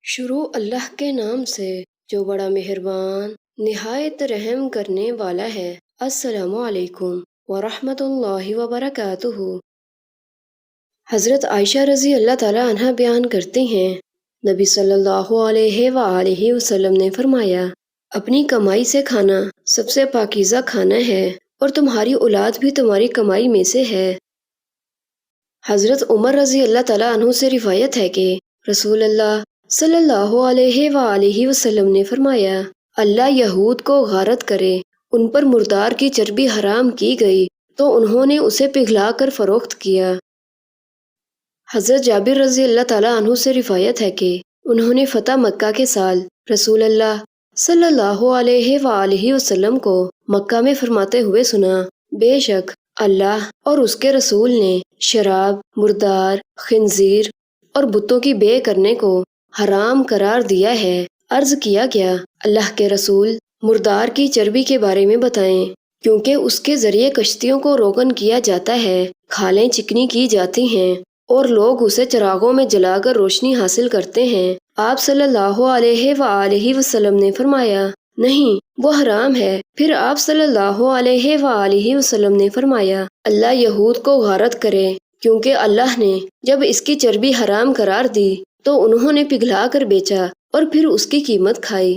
شروع اللہ کے نام سے جو بڑا مہربان نہایت رحم کرنے والا ہے۔ السلام علیکم ورحمۃ اللہ وبرکاتہ۔ حضرت عائشہ رضی اللہ تعالیٰ عنہ بیان کرتے ہیں، نبی صلی اللہ علیہ وآلہ وسلم نے فرمایا، اپنی کمائی سے کھانا سب سے پاکیزہ کھانا ہے اور تمہاری اولاد بھی تمہاری کمائی میں سے ہے۔ حضرت عمر رضی اللہ تعالیٰ عنہ سے روایت ہے کہ رسول اللہ صلی اللہ علیہ وآلہ وسلم نے فرمایا، اللہ یہود کو غارت کرے، ان پر مردار کی چربی حرام کی گئی تو انہوں نے اسے پگھلا کر فروخت کیا۔ حضرت جابر رضی اللہ تعالیٰ عنہ سے روایت ہے کہ انہوں نے فتح مکہ کے سال رسول اللہ صلی اللہ علیہ وآلہ وسلم کو مکہ میں فرماتے ہوئے سنا، بے شک اللہ اور اس کے رسول نے شراب، مردار، خنزیر اور بتوں کی بے کرنے کو حرام قرار دیا ہے۔ عرض کیا گیا، اللہ کے رسول مردار کی چربی کے بارے میں بتائیں، کیونکہ اس کے ذریعے کشتیوں کو روغن کیا جاتا ہے، کھالیں چکنی کی جاتی ہیں اور لوگ اسے چراغوں میں جلا کر روشنی حاصل کرتے ہیں۔ آپ صلی اللہ علیہ وآلہ وسلم نے فرمایا، نہیں، وہ حرام ہے۔ پھر آپ صلی اللہ علیہ وآلہ وسلم نے فرمایا، اللہ یہود کو غارت کرے، کیونکہ اللہ نے جب اس کی چربی حرام قرار دی تو انہوں نے پگھلا کر بیچا اور پھر اس کی قیمت کھائی۔